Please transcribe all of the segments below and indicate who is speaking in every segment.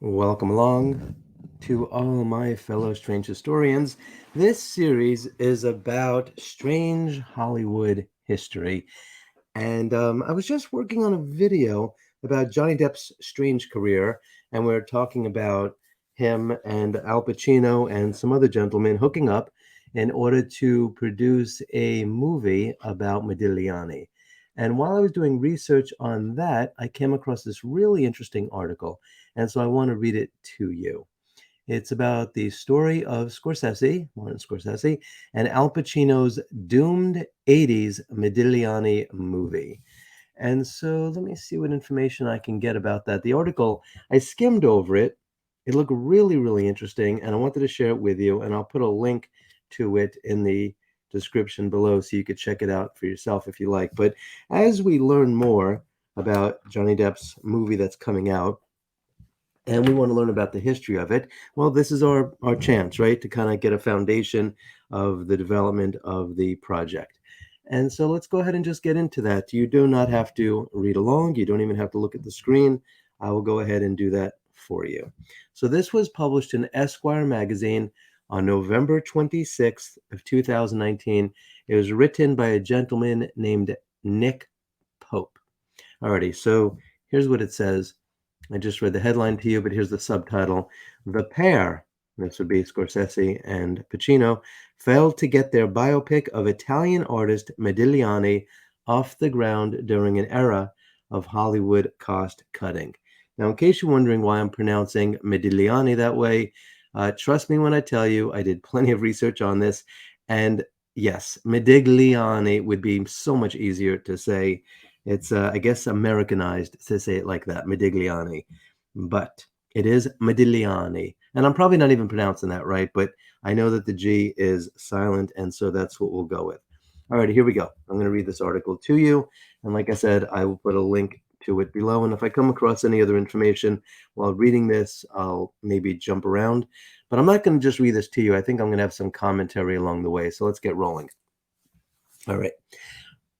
Speaker 1: Welcome along to all my fellow strange historians. This series is about strange Hollywood history. And I was just working on a video about Johnny Depp's strange career, and we're talking about him and Al Pacino and some other gentlemen hooking up in order to produce a movie about Modigliani. And while I was doing research on that, I came across this really interesting article, and so I want to read it to you. It's about the story of Scorsese, Martin Scorsese, and Al Pacino's doomed 80s Modigliani movie. And so let me see what information I can get about that. The article, I skimmed over it. It looked really, really interesting, and I wanted to share it with you. And I'll put a link to it in the description below so you could check it out for yourself if you like. But as we learn more about Johnny Depp's movie that's coming out, and we want to learn about the history of it, well, this is our chance, right, to kind of get a foundation of the development of the project. And so let's go ahead and just get into that. You do not have to read along. You don't even have to look at the screen. I will go ahead and do that for you. So this was published in Esquire magazine on November 26th of 2019. It was written by a gentleman named Nick Pope. Alrighty, so here's what it says. I just read the headline to you, but here's the subtitle. The pair, this would be Scorsese and Pacino, failed to get their biopic of Italian artist Modigliani off the ground during an era of Hollywood cost cutting. Now, in case you're wondering why I'm pronouncing Modigliani that way, trust me when I tell you I did plenty of research on this. And yes, Modigliani would be so much easier to say. It's, I guess, Americanized to say it like that, Modigliani. But it is Modigliani. And I'm probably not even pronouncing that right, but I know that the G is silent, and so that's what we'll go with. All right, here we go. I'm going to read this article to you. And like I said, I will put a link to it below. And if I come across any other information while reading this, I'll maybe jump around. But I'm not going to just read this to you. I think I'm going to have some commentary along the way. So let's get rolling. All right.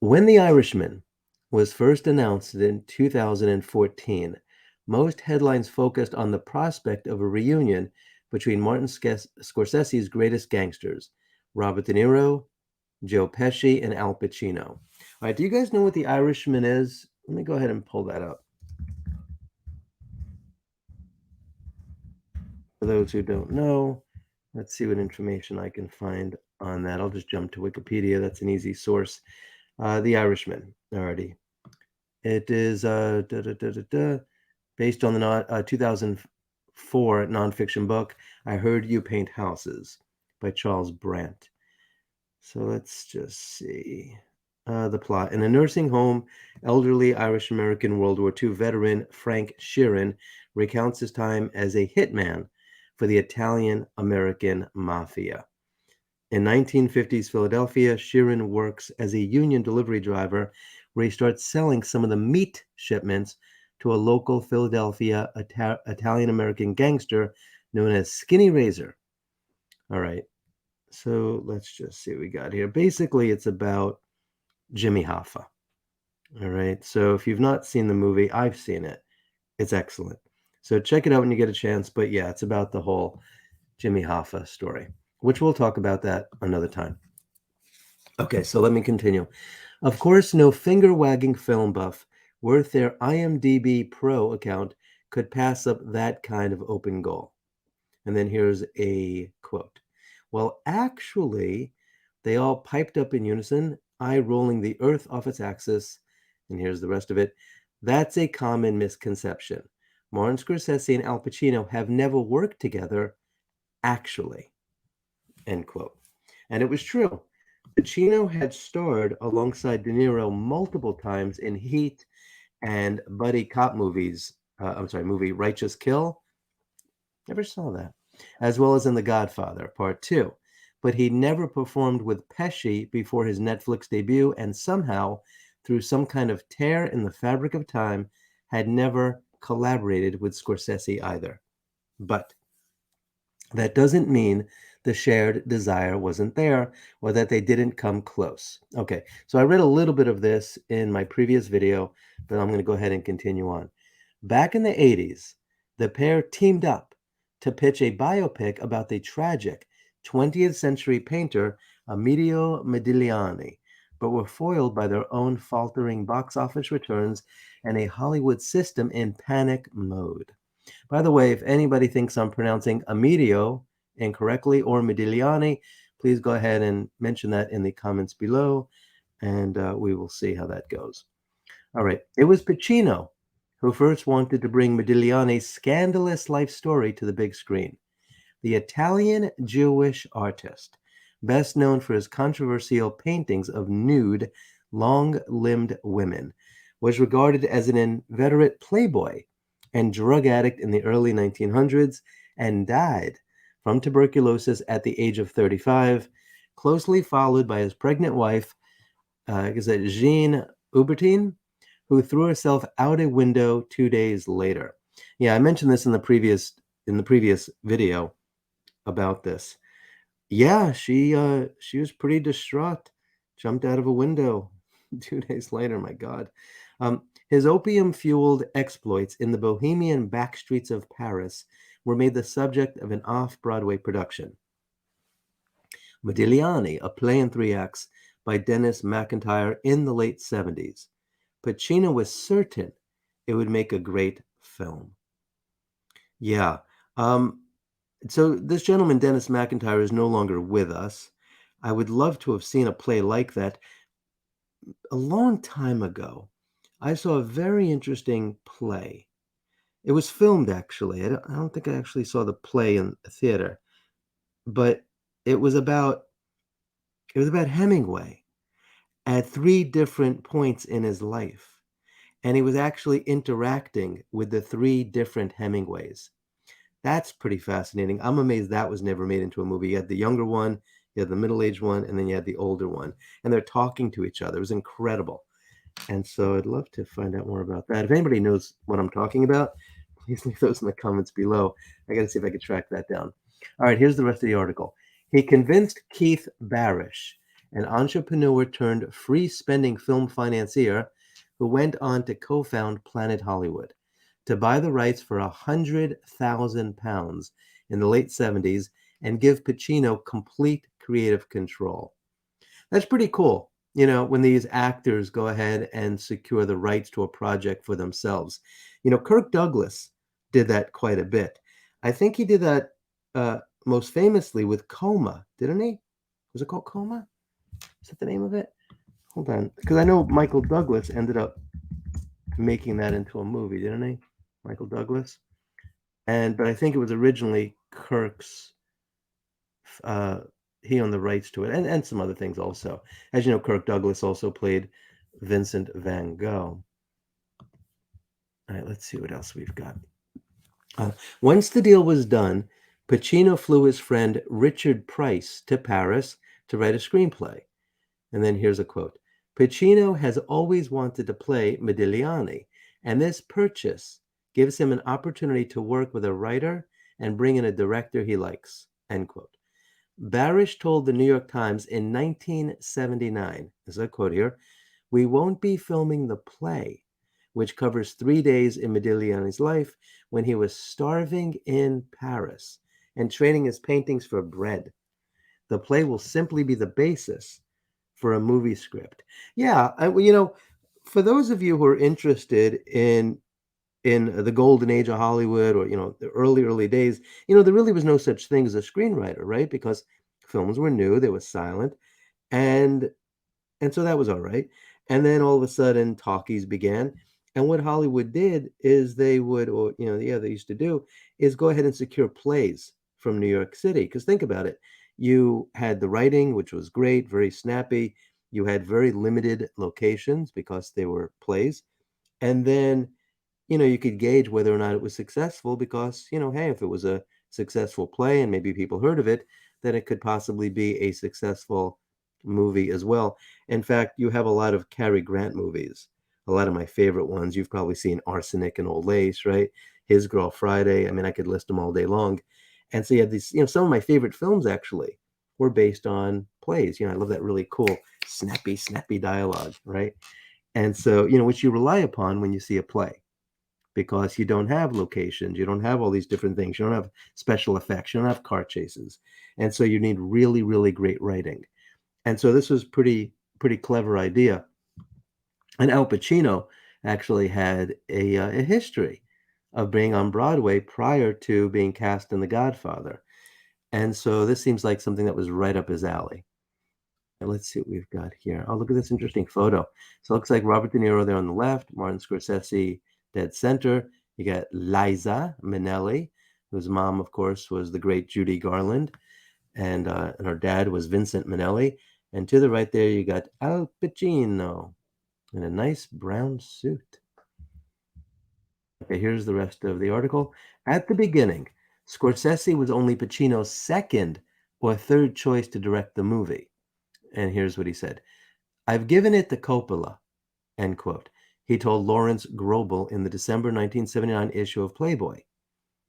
Speaker 1: When The Irishman was first announced in 2014, most headlines focused on the prospect of a reunion between Martin Scorsese's greatest gangsters, Robert De Niro, Joe Pesci, and Al Pacino. All right, do you guys know what The Irishman is? Let me go ahead and pull that up. For those who don't know, let's see what information I can find on that. I'll just jump to Wikipedia. That's an easy source. The Irishman, already. It is based on the 2004 nonfiction book, I Heard You Paint Houses by Charles Brandt. So let's just see the plot. In a nursing home, elderly Irish-American World War II veteran Frank Sheeran recounts his time as a hitman for the Italian-American mafia. In 1950s Philadelphia, Sheeran works as a union delivery driver where he starts selling some of the meat shipments to a local Philadelphia Italian-American gangster known as Skinny Razor. All right, so let's just see what we got here. Basically, it's about Jimmy Hoffa. All right, so if you've not seen the movie, I've seen it. It's excellent. So check it out when you get a chance. But yeah, it's about the whole Jimmy Hoffa story, which we'll talk about that another time. Okay, so let me continue. Of course, no finger-wagging film buff worth their IMDb Pro account could pass up that kind of open goal. And then here's a quote. Well, actually, they all piped up in unison, eye rolling the earth off its axis. And here's the rest of it. That's a common misconception. Martin Scorsese and Al Pacino have never worked together, actually. End quote. And it was true. Pacino had starred alongside De Niro multiple times in Heat and buddy cop movies. Movie Righteous Kill. Never saw that. As well as in The Godfather, Part 2. But he never performed with Pesci before his Netflix debut, and somehow, through some kind of tear in the fabric of time, had never collaborated with Scorsese either. But that doesn't mean the shared desire wasn't there or that they didn't come close. Okay, so I read a little bit of this in my previous video, but I'm going to go ahead and continue on. Back in the 80s, The pair teamed up to pitch a biopic about the tragic 20th century painter Amedeo Modigliani, but were foiled by their own faltering box office returns and a Hollywood system in panic mode. By the way, if anybody thinks I'm pronouncing Amedeo incorrectly or Modigliani, please go ahead and mention that in the comments below, and we will see how that goes. All right. It was Pacino who first wanted to bring Modigliani's scandalous life story to the big screen. The Italian Jewish artist, best known for his controversial paintings of nude, long limbed women, was regarded as an inveterate playboy and drug addict in the early 1900s and died from tuberculosis at the age of 35, closely followed by his pregnant wife, is it Jean Hubertin, who threw herself out a window 2 days later. Yeah, I mentioned this in the previous video about this. Yeah, she was pretty distraught. Jumped out of a window 2 days later. My God. His opium-fueled exploits in the bohemian backstreets of Paris were made the subject of an off-Broadway production. Modigliani, a play in 3 acts by Dennis McIntyre in the late 70s. Pacino was certain it would make a great film. Yeah. So this gentleman, Dennis McIntyre, is no longer with us. I would love to have seen a play like that. A long time ago, I saw a very interesting play. It was filmed, actually. I don't think I actually saw the play in a theater, but it was about Hemingway at 3 different points in his life, and he was actually interacting with the 3 different Hemingways. That's pretty fascinating. I'm amazed that was never made into a movie. You had the younger one, you had the middle-aged one, and then you had the older one, and they're talking to each other. It was incredible. And so I'd love to find out more about that. If anybody knows what I'm talking about, please leave those in the comments below. I got to see if I can track that down. All right, here's the rest of the article. He convinced Keith Barish, an entrepreneur turned free-spending film financier who went on to co-found Planet Hollywood, to buy the rights for £100,000 in the late 70s and give Pacino complete creative control. That's pretty cool, when these actors go ahead and secure the rights to a project for themselves. Kirk Douglas did that quite a bit. I think he did that most famously with Coma, didn't he? Was it called Coma? Is that the name of it? Hold on, because I know Michael Douglas ended up making that into a movie, didn't he? Michael Douglas. But I think it was originally Kirk's, he owned the rights to it, and some other things also. As you know, Kirk Douglas also played Vincent van Gogh. All right, let's see what else we've got. Once the deal was done, Pacino flew his friend Richard Price to Paris to write a screenplay. And then here's a quote. Pacino has always wanted to play Modigliani, and this purchase gives him an opportunity to work with a writer and bring in a director he likes, end quote. Barish told the New York Times in 1979, this is a quote here, "We won't be filming the play, which covers 3 days in Modigliani's life when he was starving in Paris and trading his paintings for bread. The play will simply be the basis for a movie script." Yeah, for those of you who are interested in the golden age of Hollywood, or the early days, there really was no such thing as a screenwriter, right? Because films were new, they were silent, and so that was all right. And then all of a sudden talkies began, and what Hollywood did is they would, or they used to do, is go ahead and secure plays from New York City. Because think about it, you had the writing, which was great, very snappy. You had very limited locations because they were plays, and then you could gauge whether or not it was successful because, hey, if it was a successful play and maybe people heard of it, then it could possibly be a successful movie as well. In fact, you have a lot of Cary Grant movies. A lot of my favorite ones, you've probably seen Arsenic and Old Lace, right? His Girl Friday. I mean, I could list them all day long. And so you have these, some of my favorite films actually were based on plays. I love that really cool, snappy dialogue, right? And so, which you rely upon when you see a play. because you don't have locations, you don't have all these different things, you don't have special effects, you don't have car chases. And so you need really, really great writing. And so this was pretty clever idea. And Al Pacino actually had a history of being on Broadway prior to being cast in The Godfather. And so this seems like something that was right up his alley. And let's see what we've got here. Oh, look at this interesting photo. So it looks like Robert De Niro there on the left, Martin Scorsese dead center. You got Liza Minnelli, whose mom, of course, was the great Judy Garland, and her dad was Vincent Minnelli. And to the right there, you got Al Pacino in a nice brown suit. Okay, here's the rest of the article. At the beginning, Scorsese was only Pacino's second or third choice to direct the movie. And here's what he said. I've given it to Coppola, end quote. He told Lawrence Grobel in the December 1979 issue of Playboy.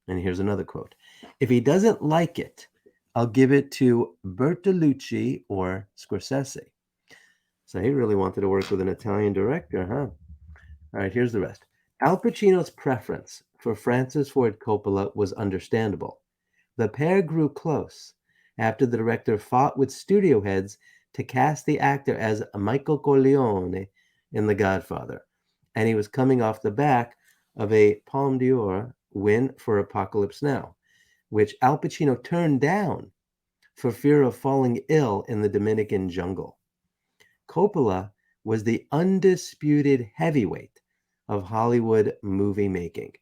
Speaker 1: And here's another quote. If he doesn't like it, I'll give it to Bertolucci or Scorsese. So he really wanted to work with an Italian director, huh? All right, here's the rest. Al Pacino's preference for Francis Ford Coppola was understandable. The pair grew close after the director fought with studio heads to cast the actor as Michael Corleone in The Godfather, and he was coming off the back of a Palme d'Or win for Apocalypse Now, which Al Pacino turned down for fear of falling ill in the Dominican jungle. Coppola was the undisputed heavyweight of Hollywood movie making.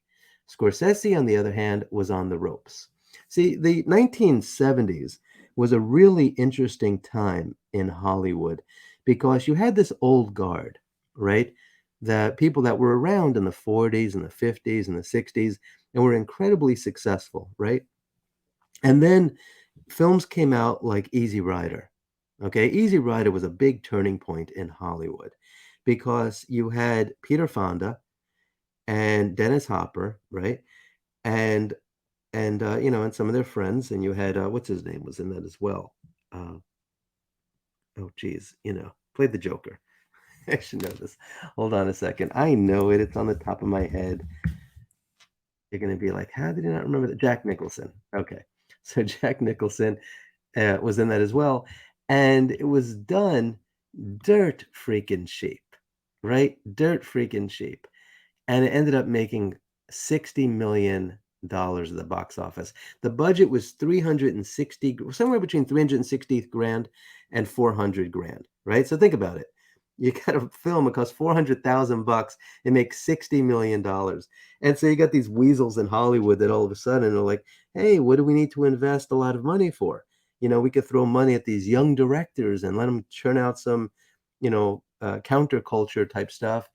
Speaker 1: Scorsese, on the other hand, was on the ropes. See, the 1970s was a really interesting time in Hollywood because you had this old guard, right? The people that were around in the 40s and the 50s and the 60s and were incredibly successful, right? And then films came out like Easy Rider. Okay, Easy Rider was a big turning point in Hollywood because you had Peter Fonda and Dennis Hopper, right? And and some of their friends, and you had what's his name was in that as well. Uh, oh, geez, played the Joker. I should know this. Hold on a second. I know it. It's on the top of my head. You're going to be like, how did you not remember that? Jack Nicholson. Okay, so Jack Nicholson was in that as well, and it was done dirt freaking cheap, right? Dirt freaking cheap, and it ended up making $60 million at the box office. The budget was 360, somewhere between 360 grand and 400 grand, right? So think about it. You got a film, it costs 400,000 bucks, it makes $60 million. And so you got these weasels in Hollywood that all of a sudden are like, hey, what do we need to invest a lot of money for? We could throw money at these young directors and let them churn out some, counterculture type stuff,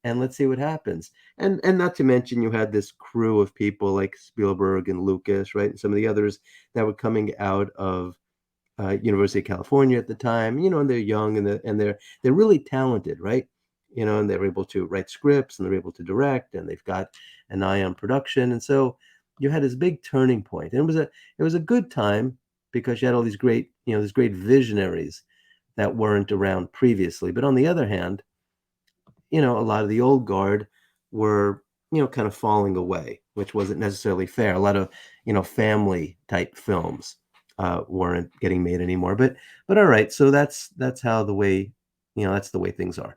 Speaker 1: and let's see what happens. And not to mention, you had this crew of people like Spielberg and Lucas, right, and some of the others that were coming out of University of California at the time, and they're young and they're really talented, right? And they're able to write scripts and they're able to direct and they've got an eye on production. And so you had this big turning point. And it was a good time because you had all these great visionaries that weren't around previously. But on the other hand, a lot of the old guard were, kind of falling away, which wasn't necessarily fair. A lot of, family type films weren't getting made anymore. But all right, so that's how the way, that's the way things are.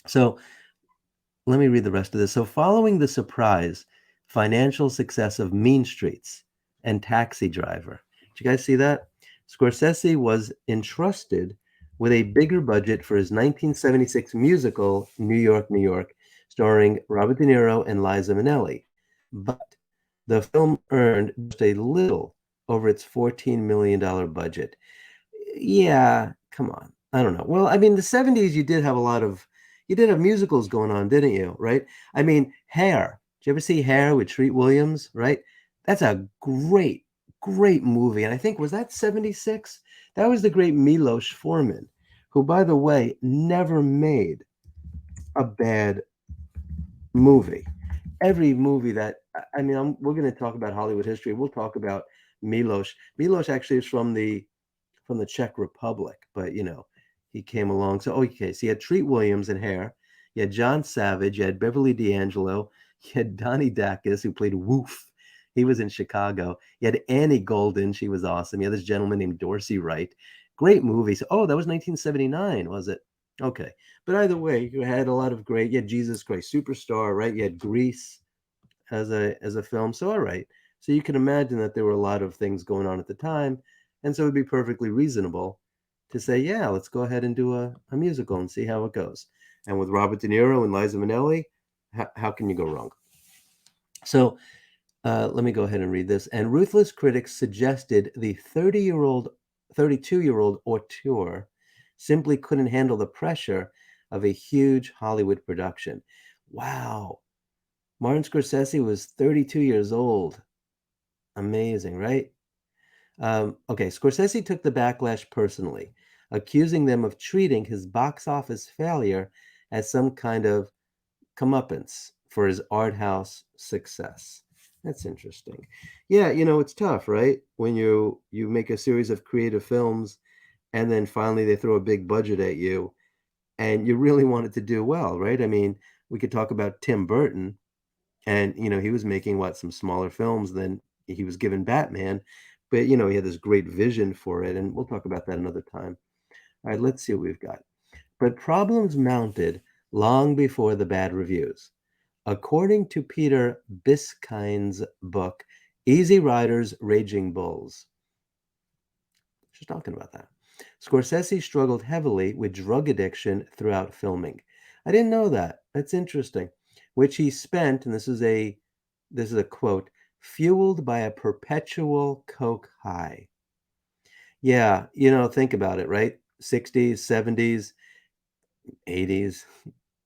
Speaker 1: So let me read the rest of this. So following the surprise financial success of Mean Streets and Taxi Driver, did you guys see that? Scorsese was entrusted with a bigger budget for his 1976 musical New York, New York, starring Robert De Niro and Liza Minnelli. But the film earned just a little over its $14 million budget. Yeah, come on. I don't know. Well, I mean, the 70s, you did have musicals going on, didn't you? Right? I mean, Hair. Did you ever see Hair with Treat Williams? Right? That's a great, great movie. And I think, was that 76? That was the great Milos Forman, who, by the way, never made a bad movie. Every movie that, I mean, we're going to talk about Hollywood history. We'll talk about Milos. Milos actually is from the Czech Republic, but he came along. So okay, so you had Treat Williams and Hair, you had John Savage, you had Beverly D'Angelo, You had Donnie Dacus, who played Woof. He was in Chicago. You had Annie Golden. She was awesome. You had this gentleman named Dorsey Wright. Great movies. Oh, that was 1979, was it? Okay. But either way, you had a lot of great. You had Jesus Christ Superstar, right? You had Grease as a film. So all right. So you can imagine that there were a lot of things going on at the time. And so it would be perfectly reasonable to say, yeah, let's go ahead and do a musical and see how it goes. And with Robert De Niro and Liza Minnelli, how can you go wrong? So let me go ahead and read this. And ruthless critics suggested the 30-year-old, 32-year-old auteur simply couldn't handle the pressure of a huge Hollywood production. Wow. Martin Scorsese was 32 years old. Amazing, right? Okay, Scorsese took the backlash personally, accusing them of treating his box office failure as some kind of comeuppance for his art house success. That's interesting. Yeah, it's tough, right? When you make a series of creative films and then finally they throw a big budget at you and you really want it to do well, right? I mean, we could talk about Tim Burton and he was making some smaller films than he was given Batman, but he had this great vision for it, and we'll talk about that another time. All right, let's see what we've got. But problems mounted long before the bad reviews. According to Peter Biskind's book, Easy Riders, Raging Bulls. She's talking about that. Scorsese struggled heavily with drug addiction throughout filming. I didn't know that. That's interesting. Which he spent, and this is a quote, fueled by a perpetual coke high. Yeah, think about it, right? 60s, 70s, 80s,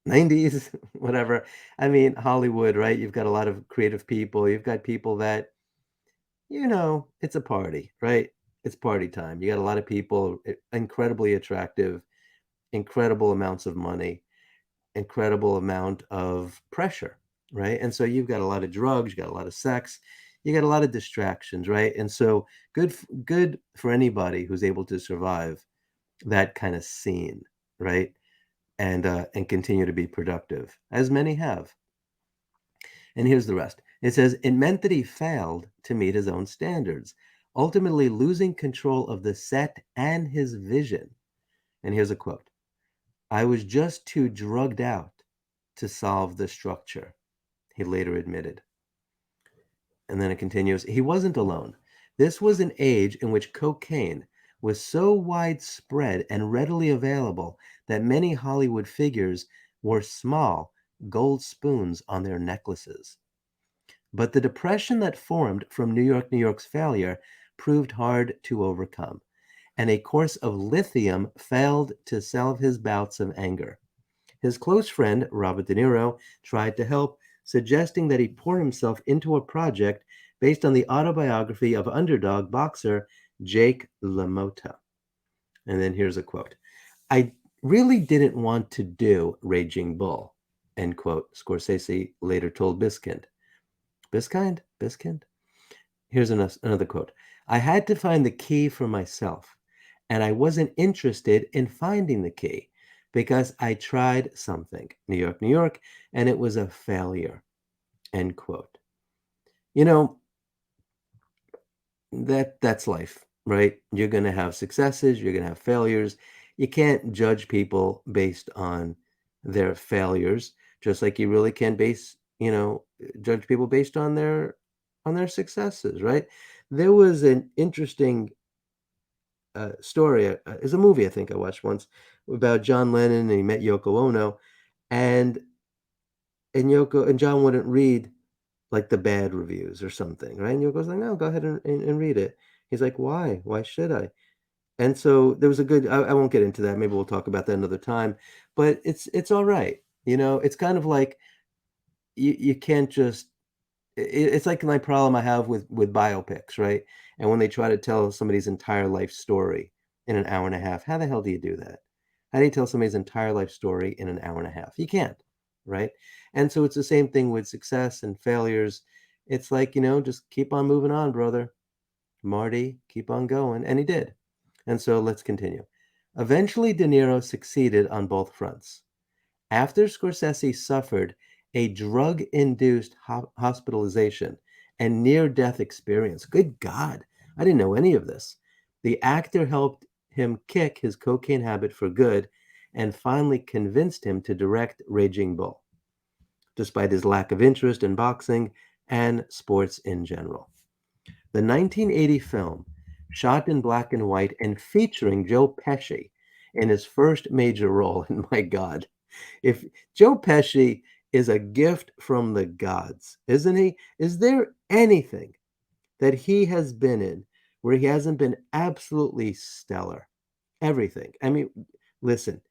Speaker 1: 90s, whatever. I mean, Hollywood, right? You've got a lot of creative people. You've got people that, it's a party, right? It's party time. You got a lot of people, incredibly attractive, incredible amounts of money, incredible amount of pressure, right? And so you've got a lot of drugs, you got a lot of sex, you got a lot of distractions, right? And so good for anybody who's able to survive that kind of scene, right? And continue to be productive, as many have. And here's the rest. It says it meant that he failed to meet his own standards, ultimately losing control of the set and his vision. And here's a quote. I was just too drugged out to solve the structure, he later admitted. And then it continues, he wasn't alone. This was an age in which cocaine was so widespread and readily available that many Hollywood figures wore small gold spoons on their necklaces. But the depression that formed from New York's failure proved hard to overcome, and a course of lithium failed to salve his bouts of anger. His close friend, Robert De Niro, tried to help, suggesting that he pour himself into a project based on the autobiography of underdog boxer Jake LaMotta. And then here's a quote. I really didn't want to do Raging Bull, end quote, Scorsese later told Biskind. Biskind? Here's another quote. I had to find the key for myself, and I wasn't interested in finding the key because I tried something, New York, and it was a failure, end quote. That's life, right? You're going to have successes, you're going to have failures. You can't judge people based on their failures, just like you really can judge people based on their successes, right? There was an interesting story. It's a movie I think I watched once about John Lennon and he met Yoko Ono, and Yoko and John wouldn't read like the bad reviews or something, right? And Yoko's like, no, go ahead and read it. He's like, why? Why should I? And so there was a good. I won't get into that. Maybe we'll talk about that another time. But it's all right. It's kind of like you can't just it's like my problem I have with biopics, right? And when they try to tell somebody's entire life story in an hour and a half, how the hell do you do that? How do you tell somebody's entire life story in an hour and a half? You can't, right? And so it's the same thing with success and failures. It's like, just keep on moving on, brother. Marty, keep on going. And he did. And so let's continue. Eventually, De Niro succeeded on both fronts. After Scorsese suffered a drug-induced hospitalization and near-death experience. Good God, I didn't know any of this. The actor helped him kick his cocaine habit for good and finally convinced him to direct Raging Bull, despite his lack of interest in boxing and sports in general. The 1980 film, shot in black and white and featuring Joe Pesci in his first major role, and my God, if Joe Pesci is a gift from the gods, isn't he? Is there anything that he has been in where he hasn't been absolutely stellar? Everything. I mean, listen,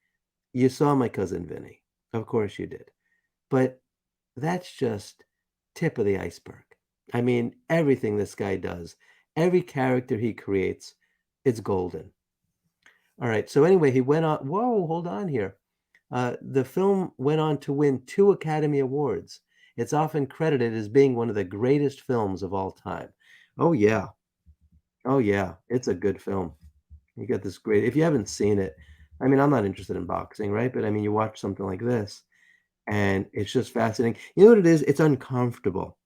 Speaker 1: you saw My Cousin Vinny. Of course you did. But that's just tip of the iceberg. I mean, everything this guy does, every character he creates, it's golden. All right. So anyway, he went on. Whoa, hold on here. The film went on to win 2 Academy Awards. It's often credited as being one of the greatest films of all time. Oh yeah. Oh yeah. It's a good film. You got this great. If you haven't seen it, I mean, I'm not interested in boxing, right? But I mean, you watch something like this, and it's just fascinating. You know what it is? It's uncomfortable.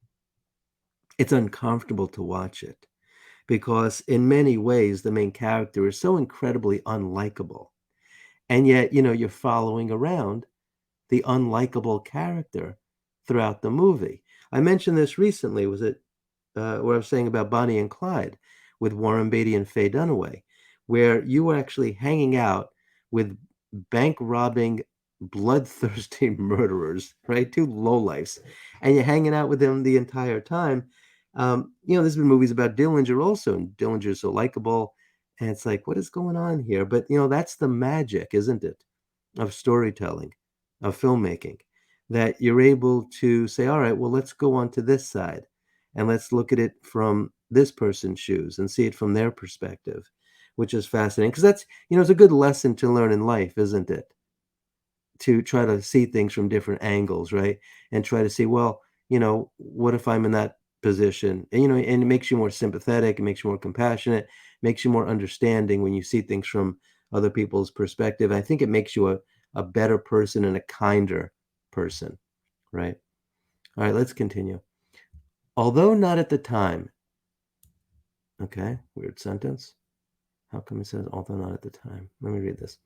Speaker 1: It's uncomfortable to watch it because, in many ways, the main character is so incredibly unlikable. And yet, you're following around the unlikable character throughout the movie. I mentioned this recently. Was it where I was saying about Bonnie and Clyde with Warren Beatty and Faye Dunaway, where you were actually hanging out with bank robbing, bloodthirsty murderers, right? Two lowlifes, and you're hanging out with them the entire time. There's been movies about Dillinger also, and Dillinger's so likable, and it's like, what is going on here? But that's the magic, isn't it, of storytelling, of filmmaking, that you're able to say, all right, well, let's go on to this side and let's look at it from this person's shoes and see it from their perspective, which is fascinating because that's, it's a good lesson to learn in life, isn't it? To try to see things from different angles, right? And try to see, well, what if I'm in that position? And it makes you more sympathetic, it makes you more compassionate, makes you more understanding when you see things from other people's perspective. I think it makes you a better person and a kinder person, right? All right, let's continue. Although not at the time, okay, weird sentence. How come it says although not at the time? Let me read this.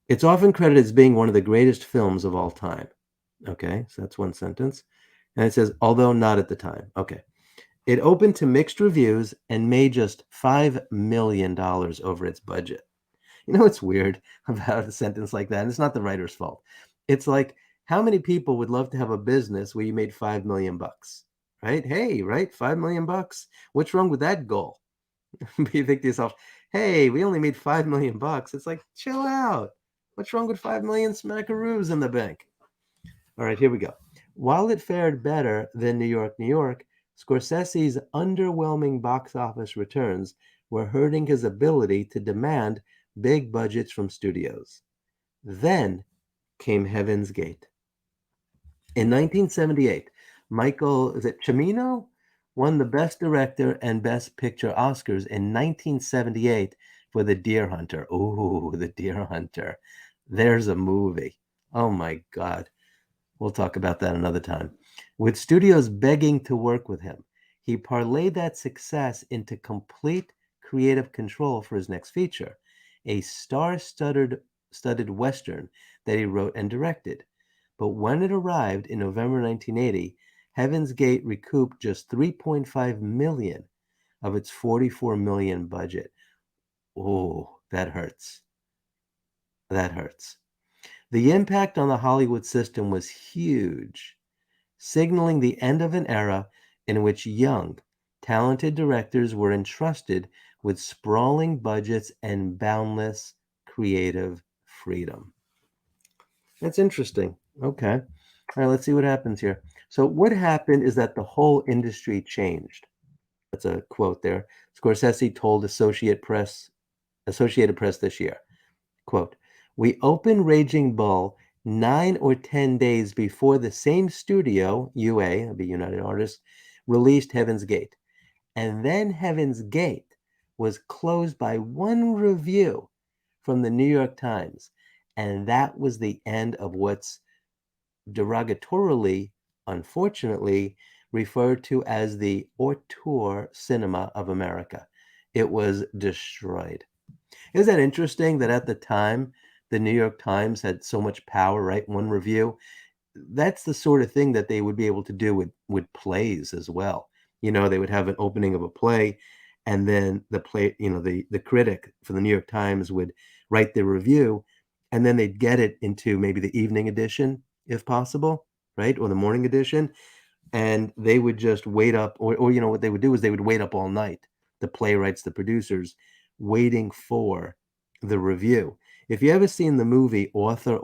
Speaker 1: It's often credited as being one of the greatest films of all time. Okay, so that's one sentence. And it says, although not at the time. Okay. It opened to mixed reviews and made just $5 million over its budget. You know what's weird about a sentence like that? And it's not the writer's fault. It's like, how many people would love to have a business where you made 5 million bucks? Right? Hey, right? 5 million bucks. What's wrong with that goal? You think to yourself, hey, we only made 5 million bucks. It's like, chill out. What's wrong with 5 million smackaroos in the bank? All right, here we go. While it fared better than New York, New York, Scorsese's underwhelming box office returns were hurting his ability to demand big budgets from studios. Then came Heaven's Gate. In 1978, Michael, is it Cimino, won the Best Director and Best Picture Oscars in 1978 for The Deer Hunter. Ooh, The Deer Hunter. There's a movie. Oh my God. We'll talk about that another time. With studios begging to work with him, he parlayed that success into complete creative control for his next feature, a star-studded Western that he wrote and directed. But when it arrived in November 1980, Heaven's Gate recouped just 3.5 million of its 44 million budget. Oh, that hurts. That hurts. The impact on the Hollywood system was huge, signaling the end of an era in which young, talented directors were entrusted with sprawling budgets and boundless creative freedom. That's interesting. Okay. All right, let's see what happens here. So, what happened is that the whole industry changed. That's a quote there. Scorsese told Associated Press this year. Quote, we opened Raging Bull 9 or 10 days before the same studio, UA, that'd be United Artists, released Heaven's Gate. And then Heaven's Gate was closed by one review from the New York Times. And that was the end of what's derogatorily, unfortunately, referred to as the auteur cinema of America. It was destroyed. Isn't that interesting that at the time, the New York Times had so much power, right? One review. That's the sort of thing that they would be able to do with plays as well. They would have an opening of a play, and then the play, the critic for the New York Times would write their review, and then they'd get it into maybe the evening edition, if possible, right? Or the morning edition, and they would just wait up, or what they would do is they would wait up all night, the playwrights, the producers, waiting for the review. If you ever seen the movie Author,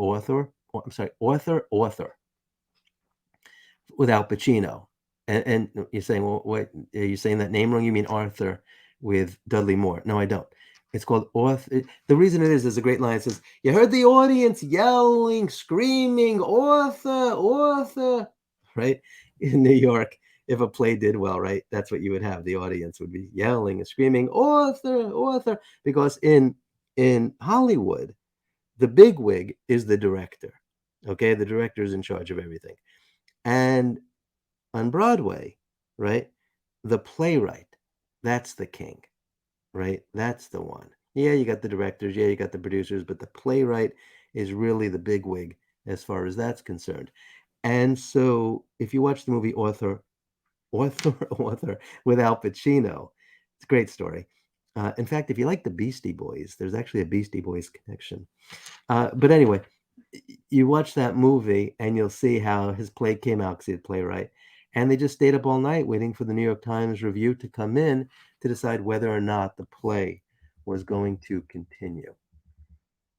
Speaker 1: without Pacino, and you're saying, well, what are you saying that name wrong? You mean Arthur with Dudley Moore? No, I don't. It's called Author. The reason it is, there's a great line. It says, "You heard the audience yelling, screaming, Author, Author," right? In New York, if a play did well, right, that's what you would have. The audience would be yelling and screaming, Author, Author, because in Hollywood, the bigwig is the director. Okay, the director is in charge of everything. And on Broadway, right, the playwright, that's the king, right? That's the one. Yeah, you got the directors, yeah, you got the producers, but the playwright is really the bigwig as far as that's concerned. And so if you watch the movie Author with Al Pacino, it's a great story. In fact, if you like the Beastie Boys, there's actually a Beastie Boys connection. But anyway, you watch that movie and you'll see how his play came out, because he's a playwright. And they just stayed up all night waiting for the New York Times review to come in to decide whether or not the play was going to continue.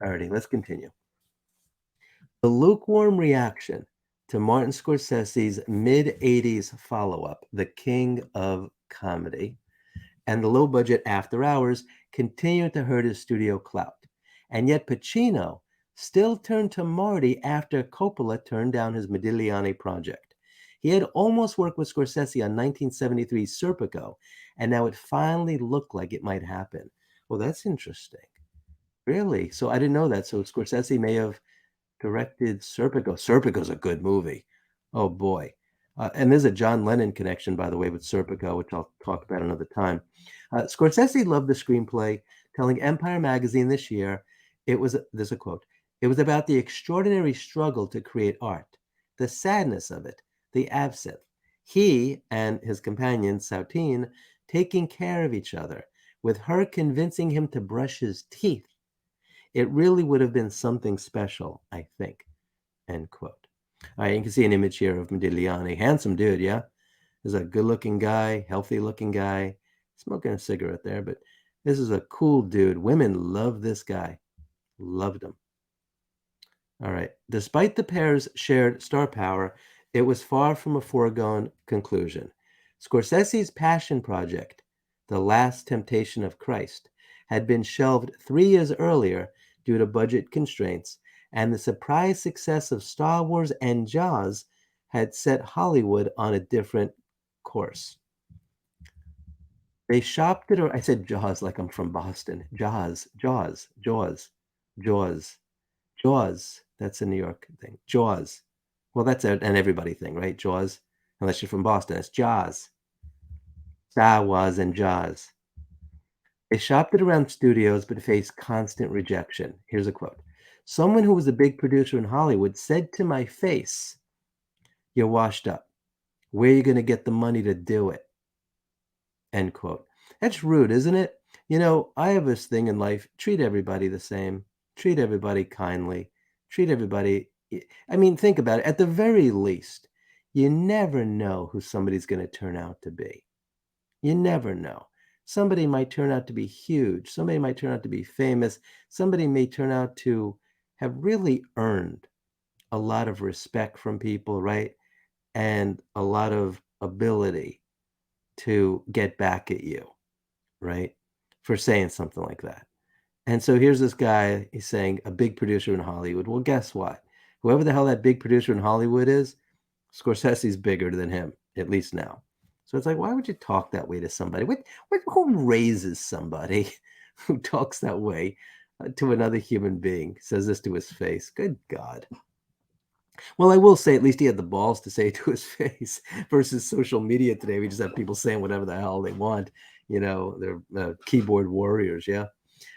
Speaker 1: Alrighty, let's continue. The lukewarm reaction to Martin Scorsese's mid-80s follow-up, The King of Comedy, and the low-budget After Hours continued to hurt his studio clout. And yet Pacino still turned to Marty after Coppola turned down his Modigliani project. He had almost worked with Scorsese on 1973's Serpico, and now it finally looked like it might happen. Well, that's interesting. Really? So I didn't know that. So Scorsese may have directed Serpico. Serpico's a good movie. Oh boy. And there's a John Lennon connection, by the way, with Serpico, which I'll talk about another time. Scorsese loved the screenplay, telling Empire magazine this year, there's a quote, "It was about the extraordinary struggle to create art, the sadness of it, the absinthe. He and his companion, Soutine, taking care of each other, with her convincing him to brush his teeth. It really would have been something special, I think," end quote. All right, you can see an image here of Modigliani. Handsome dude, yeah? There's a good-looking guy, healthy-looking guy, smoking a cigarette there, but this is a cool dude. Women love this guy. Loved him. All right. Despite the pair's shared star power, it was far from a foregone conclusion. Scorsese's passion project, The Last Temptation of Christ, had been shelved 3 years earlier due to budget constraints, and the surprise success of Star Wars and Jaws had set Hollywood on a different course. They shopped it, or I said Jaws like I'm from Boston. Jaws, Jaws, Jaws, Jaws, Jaws. That's a New York thing. Jaws. Well, that's an everybody thing, right? Jaws. Unless you're from Boston, it's Jaws. Star Wars and Jaws. They shopped it around studios, but faced constant rejection. Here's a quote. "Someone who was a big producer in Hollywood said to my face, 'You're washed up. Where are you going to get the money to do it?'" End quote. That's rude, isn't it? I have this thing in life: treat everybody the same, treat everybody kindly, treat everybody. I mean, think about it. At the very least, you never know who somebody's going to turn out to be. You never know. Somebody might turn out to be huge. Somebody might turn out to be famous. Somebody may turn out to have really earned a lot of respect from people, right? And a lot of ability to get back at you, right? For saying something like that. And so here's this guy, he's saying, a big producer in Hollywood. Well, guess what? Whoever the hell that big producer in Hollywood is, Scorsese's bigger than him, at least now. So it's like, why would you talk that way to somebody? Who raises somebody who talks that way to another human being, says this to his face? Good God. Well, I will say at least he had the balls to say it to his face versus social media today. We just have people saying whatever the hell they want. They're keyboard warriors. Yeah.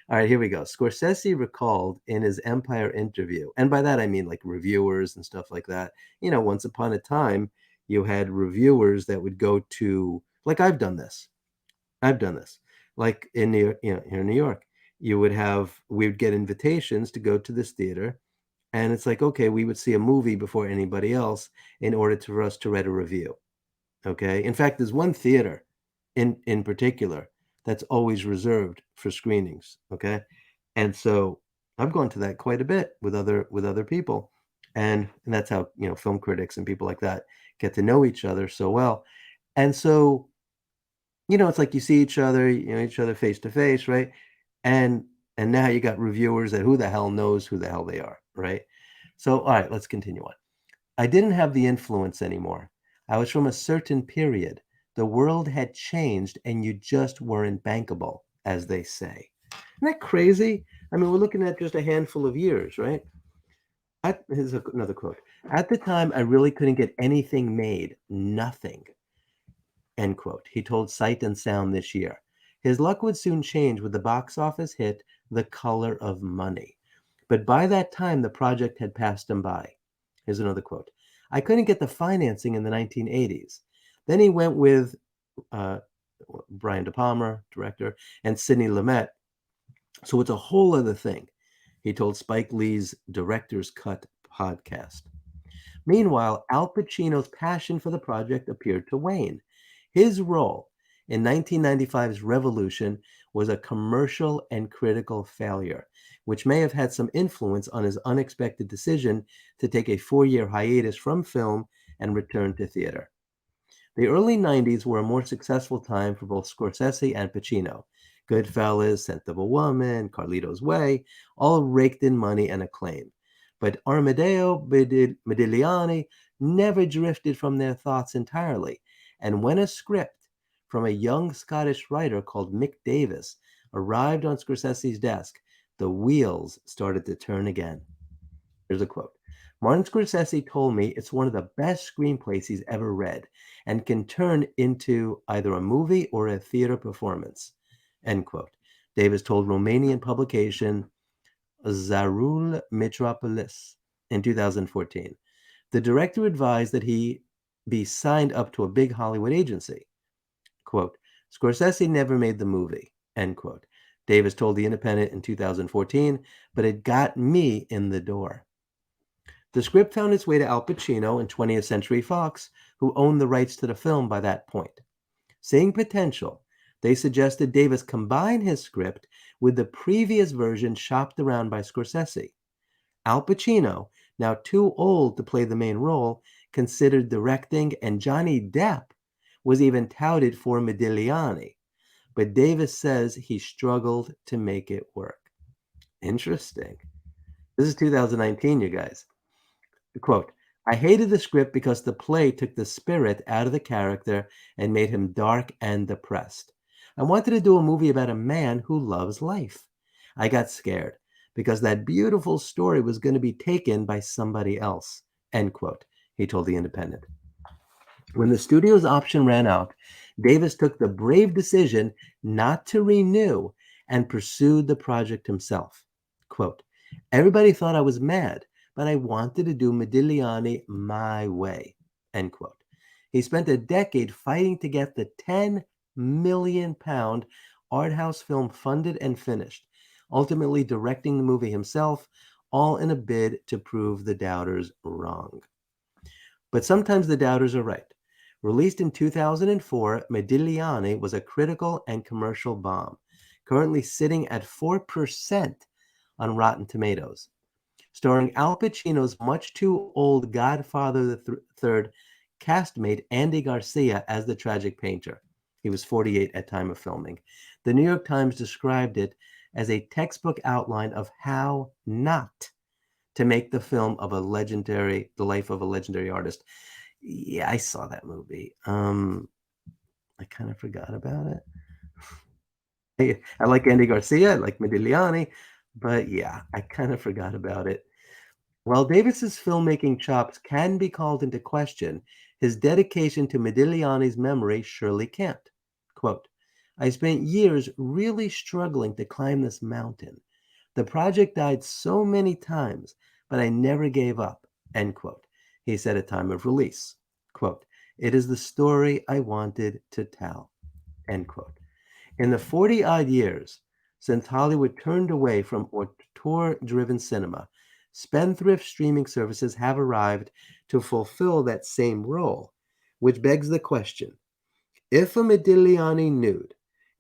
Speaker 1: All right, here we go. Scorsese recalled in his Empire interview, and by that I mean like reviewers and stuff like that. Once upon a time, you had reviewers that would go to, like I've done this. I've done this. Like here in New York, we would get invitations to go to this theater, and it's like, okay, we would see a movie before anybody else in order for us to write a review. Okay. In fact, there's one theater in particular that's always reserved for screenings. Okay. And so I've gone to that quite a bit with other people. And that's how, film critics and people like that get to know each other so well. And so, it's like you see each other face to face, right? And now you got reviewers that who the hell knows who the hell they are, right? So, all right, let's continue on. I didn't have the influence anymore. I was from a certain period. The world had changed and you just weren't bankable, as they say. Isn't that crazy? I mean, we're looking at just a handful of years, right? Here's another quote. At the time, I really couldn't get anything made. Nothing. End quote. He told Sight and Sound this year. His luck would soon change with the box office hit The Color of Money. But by that time, the project had passed him by. Here's another quote. I couldn't get the financing in the 1980s. Then he went with uh, Brian De Palma, director, and Sidney Lumet. So it's a whole other thing, he told Spike Lee's Director's Cut podcast. Meanwhile, Al Pacino's passion for the project appeared to wane. His role in 1995's Revolution was a commercial and critical failure, which may have had some influence on his unexpected decision to take a 4-year hiatus from film and return to theater. The early 90s were a more successful time for both Scorsese and Pacino. Goodfellas, Scent of a Woman, Carlito's Way all raked in money and acclaim. But Modigliani never drifted from their thoughts entirely. And when a script from a young Scottish writer called Mick Davis arrived on Scorsese's desk, the wheels started to turn again. Here's a quote. Martin Scorsese told me it's one of the best screenplays he's ever read and can turn into either a movie or a theater performance. End quote. Davis told Romanian publication Zarul Metropolis in 2014. The director advised that he be signed up to a big Hollywood agency. Quote, Scorsese never made the movie, end quote. Davis told The Independent in 2014, but it got me in the door. The script found its way to Al Pacino and 20th Century Fox, who owned the rights to the film by that point. Seeing potential, they suggested Davis combine his script with the previous version shopped around by Scorsese. Al Pacino, now too old to play the main role, considered directing, and Johnny Depp was even touted for Modigliani. But Davis says he struggled to make it work. Interesting. This is 2019, you guys. Quote, I hated the script because the play took the spirit out of the character and made him dark and depressed. I wanted to do a movie about a man who loves life. I got scared because that beautiful story was going to be taken by somebody else, end quote, he told The Independent. When the studio's option ran out, Davis took the brave decision not to renew and pursued the project himself. Quote, everybody thought I was mad, but I wanted to do Modigliani my way, end quote. He spent a decade fighting to get the £10 million art house film funded and finished, ultimately directing the movie himself, all in a bid to prove the doubters wrong. But sometimes the doubters are right. Released in 2004, Modigliani was a critical and commercial bomb, currently sitting at 4% on Rotten Tomatoes. Starring Al Pacino's much too old Godfather III castmate Andy Garcia as the tragic painter. He was 48 at time of filming. The New York Times described it as a textbook outline of how not to make the life of a legendary artist. Yeah, I saw that movie. I kind of forgot about it. I like Andy Garcia, I like Modigliani, but yeah, I kind of forgot about it. While Davis's filmmaking chops can be called into question, his dedication to Modigliani's memory surely can't. Quote, I spent years really struggling to climb this mountain. The project died so many times, but I never gave up, end quote. He said at time of release, quote, it is the story I wanted to tell, end quote. In the 40 odd years since Hollywood turned away from auteur driven cinema, spendthrift streaming services have arrived to fulfill that same role, which begs the question, if a Modigliani nude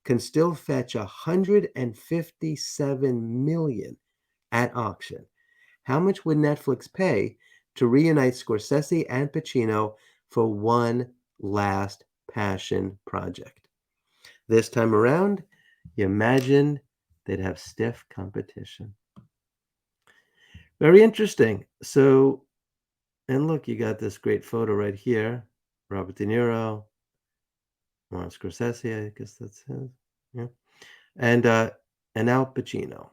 Speaker 1: can still fetch 157 million at auction, how much would Netflix pay to reunite Scorsese and Pacino for one last passion project? This time around, you imagine they'd have stiff competition. Very interesting. So, and look, you got this great photo right here. Robert De Niro, Martin Scorsese, I guess that's his. Yeah. And Al Pacino.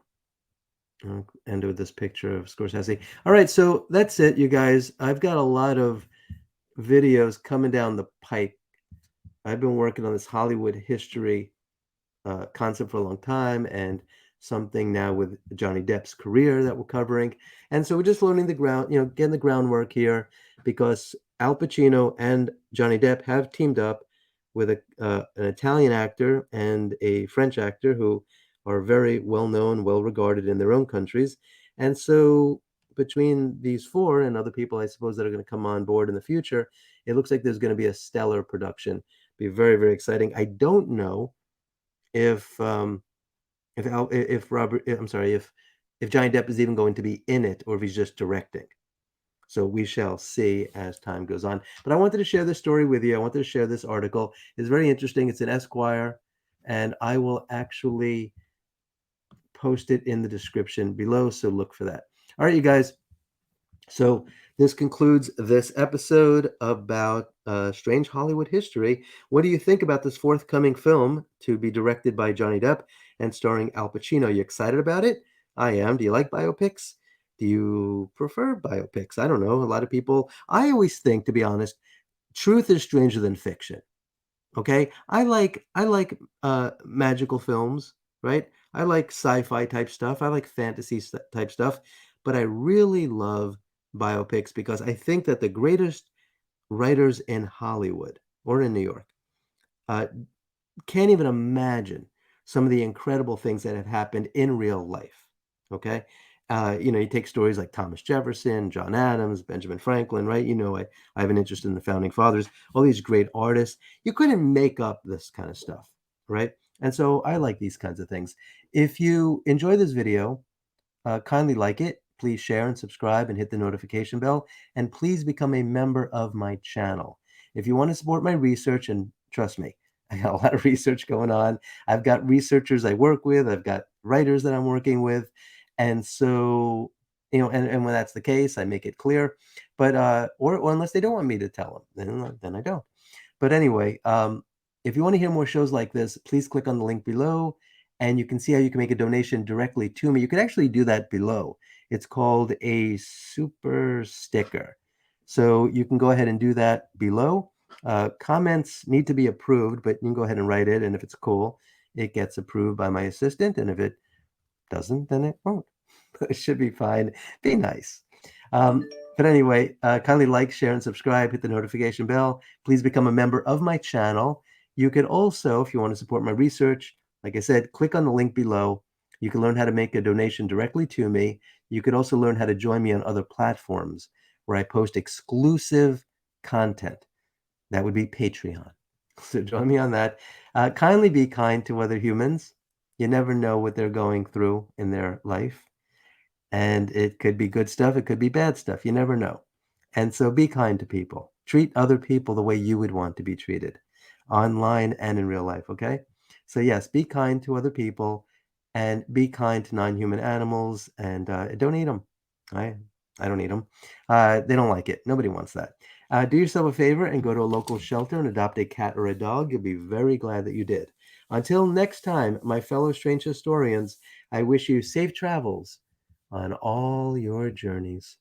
Speaker 1: End with this picture of Scorsese. All right, so that's it, you guys. I've got a lot of videos coming down the pike. I've been working on this Hollywood history concept for a long time, and something now with Johnny Depp's career that we're covering. And so we're just learning the ground, getting the groundwork here, because Al Pacino and Johnny Depp have teamed up with an Italian actor and a French actor who are very well known, well regarded in their own countries. And so between these four and other people, I suppose, that are going to come on board in the future, it looks like there's going to be a stellar production. Be very, very exciting. I don't know if Robert, I'm sorry, if Johnny Depp is even going to be in it or if he's just directing. So we shall see as time goes on. But I wanted to share this story with you. I wanted to share this article. It's very interesting. It's in Esquire, and I will actually post it in the description below. So look for that. All right, you guys. So this concludes this episode about strange Hollywood history. What do you think about this forthcoming film to be directed by Johnny Depp and starring Al Pacino? Are you excited about it? I am. Do you like biopics? Do you prefer biopics? I don't know. A lot of people, I always think, to be honest, truth is stranger than fiction. Okay, I like magical films, right? I like sci-fi type stuff. I like fantasy type stuff, but I really love biopics because I think that the greatest writers in Hollywood or in New York uh, can't even imagine some of the incredible things that have happened in real life. Okay. You take stories like Thomas Jefferson, John Adams, Benjamin Franklin, right? I have an interest in the founding fathers, all these great artists. You couldn't make up this kind of stuff, right? And so I like these kinds of things. If you enjoy this video, kindly like it. Please share and subscribe and hit the notification bell. And please become a member of my channel. If you want to support my research, and trust me, I got a lot of research going on. I've got researchers I work with. I've got writers that I'm working with. And so, and when that's the case, I make it clear. But, or unless they don't want me to tell them, then I don't. But anyway, if you want to hear more shows like this, please click on the link below and you can see how you can make a donation directly to me. You can actually do that below. It's called a super sticker. So you can go ahead and do that below. Comments need to be approved, but you can go ahead and write it. And if it's cool, it gets approved by my assistant. And if it doesn't, then it won't. It should be fine. Be nice. Um, but anyway, kindly like, share, and subscribe. Hit the notification bell. Please become a member of my channel. You could also, if you want to support my research, like I said, click on the link below. You can learn how to make a donation directly to me. You could also learn how to join me on other platforms where I post exclusive content. That would be Patreon. So join me on that. Kindly be kind to other humans. You never know what they're going through in their life. And it could be good stuff. It could be bad stuff. You never know. And so be kind to people. Treat other people the way you would want to be treated online and in real life. Okay. So yes, be kind to other people and be kind to non-human animals and don't eat them. I don't eat them. They don't like it. Nobody wants that. Do yourself a favor and go to a local shelter and adopt a cat or a dog. You'll be very glad that you did. Until next time, my fellow strange historians, I wish you safe travels on all your journeys.